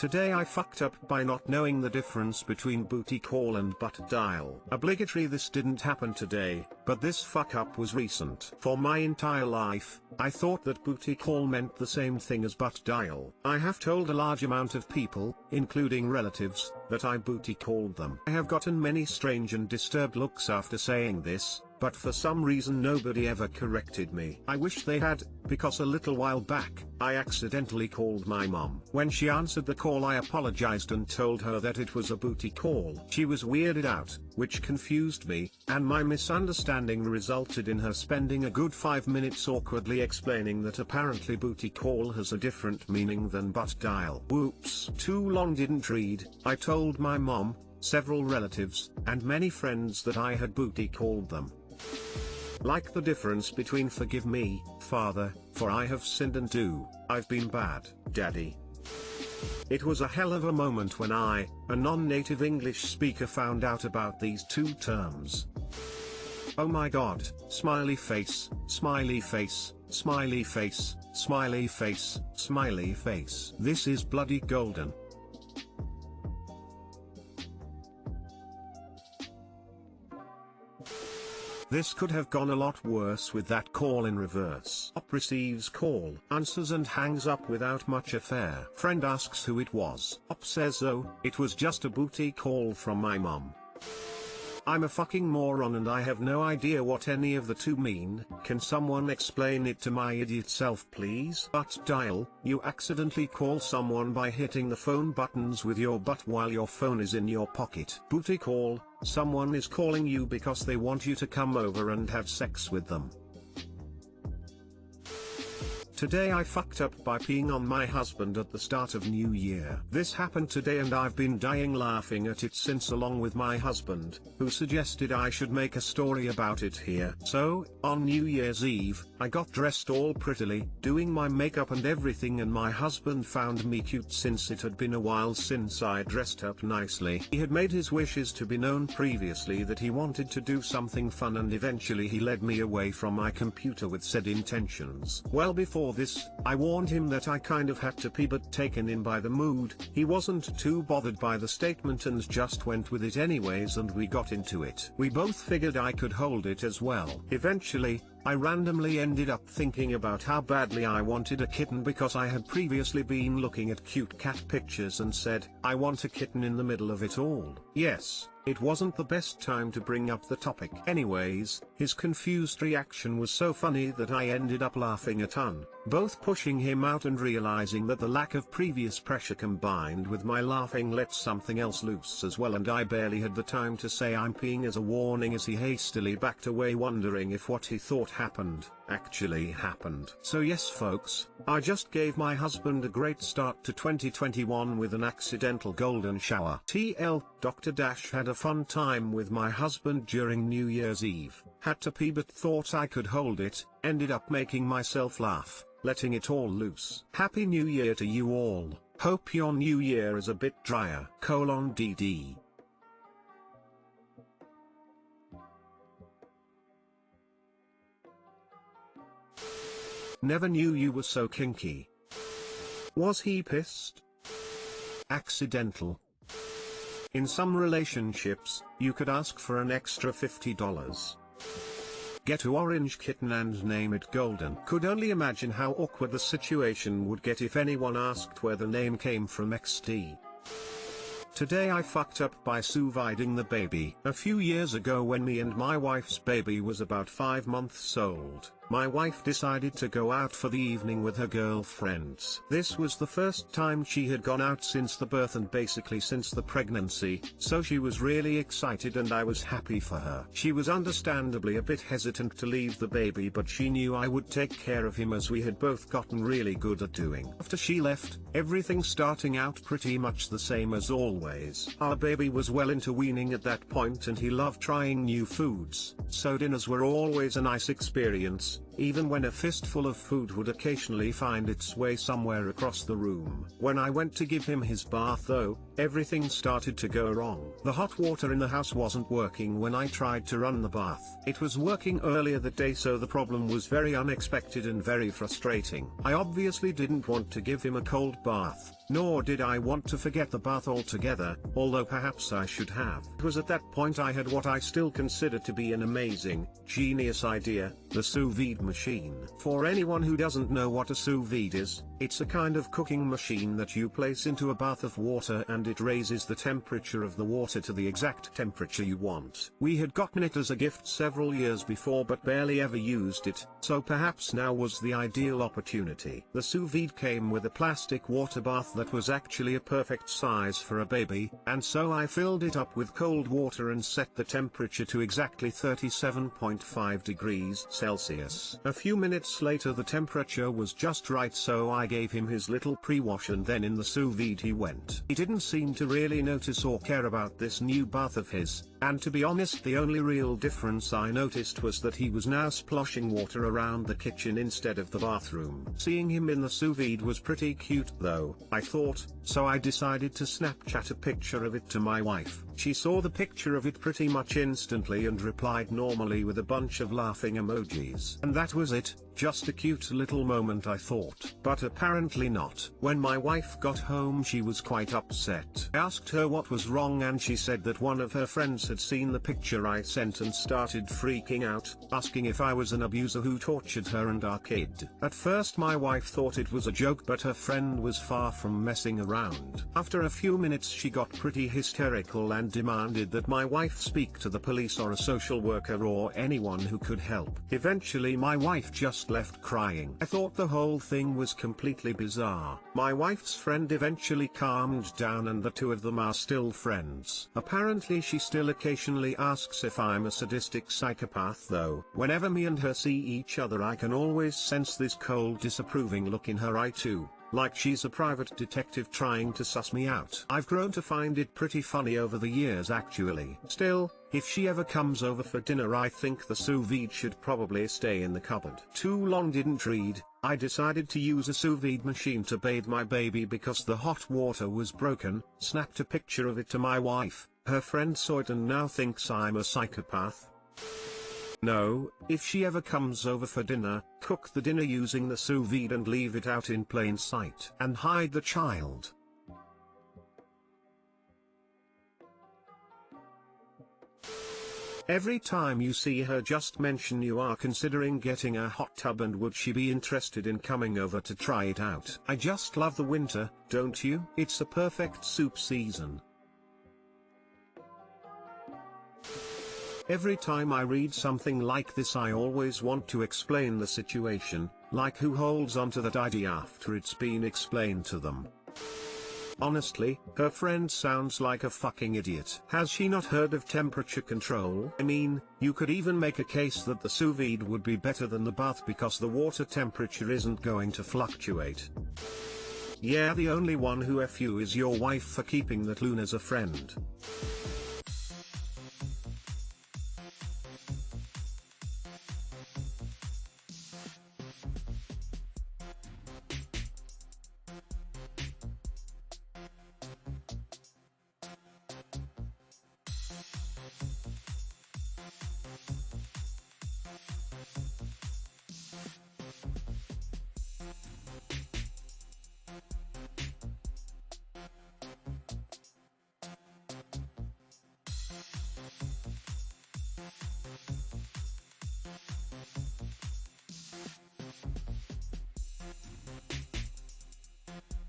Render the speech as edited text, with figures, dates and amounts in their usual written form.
Today I fucked up by not knowing the difference between booty call and butt dial. Obligatory, this didn't happen today, but this fuck up was recent. For my entire life, I thought that booty call meant the same thing as butt dial. I have told a large amount of people, including relatives, that I booty called them. I have gotten many strange and disturbed looks after saying this, but for some reason nobody ever corrected me. I wish they had, because a little while back, I accidentally called my mom. When she answered the call, I apologized and told her that it was a booty call. She was weirded out, which confused me, and my misunderstanding resulted in her spending a good 5 minutes awkwardly explaining that apparently booty call has a different meaning than butt dial. Whoops. Too long, didn't read. I told my mom, several relatives, and many friends that I had booty called them. Like the difference between forgive me, Father, for I have sinned, and I've been bad, Daddy. It was a hell of a moment when I, a non-native English speaker, found out about these two terms. Oh my god, smiley face, smiley face, smiley face, smiley face, smiley face. This is bloody golden. This could have gone a lot worse with that call in reverse. Op receives call, answers and hangs up without much affair. Friend asks who it was. Op says, oh, it was just a booty call from my mom. I'm a fucking moron and I have no idea what any of the two mean. Can someone explain it to my idiot self, please? Butt dial, you accidentally call someone by hitting the phone buttons with your butt while your phone is in your pocket. Booty call, someone is calling you because they want you to come over and have sex with them. Today I fucked up by peeing on my husband at the start of New Year. This happened today and I've been dying laughing at it since, along with my husband, who suggested I should make a story about it here. So, on New Year's Eve, I got dressed all prettily, doing my makeup and everything, and my husband found me cute since it had been a while since I dressed up nicely. He had made his wishes to be known previously that he wanted to do something fun, and eventually he led me away from my computer with said intentions. Well, before this, I warned him that I kind of had to pee, but taken in by the mood, he wasn't too bothered by the statement and just went with it anyways, and we got into it. We both figured I could hold it as well. Eventually, I randomly ended up thinking about how badly I wanted a kitten because I had previously been looking at cute cat pictures and said, I want a kitten in the middle of it all. Yes, it wasn't the best time to bring up the topic. Anyways, his confused reaction was so funny that I ended up laughing a ton, both pushing him out and realizing that the lack of previous pressure combined with my laughing let something else loose as well, and I barely had the time to say I'm peeing as a warning as he hastily backed away, wondering if what he thought happened actually happened. So yes folks, I just gave my husband a great start to 2021 with an accidental golden shower. TL, Dr. Dash had a fun time with my husband during New Year's Eve. Had to pee but thought I could hold it, ended up making myself laugh, letting it all loose. Happy New Year to you all, hope your New Year is a bit drier. DD. Never knew you were so kinky. Was he pissed? Accidental. In some relationships, you could ask for an extra $50. Get to orange kitten and name it Golden. Could only imagine how awkward the situation would get if anyone asked where the name came from. XD. Today I fucked up by sous viding the baby. A few years ago, when me and my wife's baby was about 5 months old, my wife decided to go out for the evening with her girlfriends. This was the first time she had gone out since the birth and basically since the pregnancy, so she was really excited and I was happy for her. She was understandably a bit hesitant to leave the baby, but she knew I would take care of him as we had both gotten really good at doing. After she left, everything starting out pretty much the same as always. Our baby was well into weaning at that point and he loved trying new foods, so dinners were always a nice experience, even when a fistful of food would occasionally find its way somewhere across the room. When I went to give him his bath though, everything started to go wrong. The hot water in the house wasn't working when I tried to run the bath. It was working earlier that day, so the problem was very unexpected and very frustrating. I obviously didn't want to give him a cold bath, nor did I want to forget the bath altogether, although perhaps I should have. It was at that point I had what I still consider to be an amazing, genius idea, the sous vide machine. For anyone who doesn't know what a sous vide is, it's a kind of cooking machine that you place into a bath of water and it raises the temperature of the water to the exact temperature you want. We had gotten it as a gift several years before but barely ever used it, so perhaps now was the ideal opportunity. The sous vide came with a plastic water bath that was actually a perfect size for a baby, and so I filled it up with cold water and set the temperature to exactly 37.5 degrees Celsius. A few minutes later the temperature was just right, so I gave him his little pre-wash and then in the sous vide he went. He didn't seem to really notice or care about this new bath of his, and to be honest the only real difference I noticed was that he was now splashing water around the kitchen instead of the bathroom. Seeing him in the sous vide was pretty cute though, I thought, so I decided to Snapchat a picture of it to my wife. She saw the picture of it pretty much instantly and replied normally with a bunch of laughing emojis. And that was it, just a cute little moment I thought. But apparently not. When my wife got home she was quite upset. I asked her what was wrong and she said that one of her friends had seen the picture I sent and started freaking out, asking if I was an abuser who tortured her and our kid. At first my wife thought it was a joke but her friend was far from messing around. After a few minutes she got pretty hysterical and demanded that my wife speak to the police or a social worker or anyone who could help. Eventually my wife just left crying. I thought the whole thing was completely bizarre. My wife's friend eventually calmed down and the two of them are still friends. Apparently she still occasionally asks if I'm a sadistic psychopath though. Whenever me and her see each other I can always sense this cold disapproving look in her eye too. Like she's a private detective trying to suss me out. I've grown to find it pretty funny over the years actually. Still, if she ever comes over for dinner I think the sous vide should probably stay in the cupboard. Too long didn't read, I decided to use a sous vide machine to bathe my baby because the hot water was broken, snapped a picture of it to my wife, her friend saw it and now thinks I'm a psychopath. No, if she ever comes over for dinner, cook the dinner using the sous vide and leave it out in plain sight. And hide the child. Every time you see her just mention you are considering getting a hot tub and would she be interested in coming over to try it out. I just love the winter, don't you? It's a perfect soup season. Every time I read something like this I always want to explain the situation, like who holds onto that idea after it's been explained to them. Honestly, her friend sounds like a fucking idiot. Has she not heard of temperature control? I mean, you could even make a case that the sous vide would be better than the bath because the water temperature isn't going to fluctuate. Yeah, the only one who F you is your wife for keeping that loon as a friend.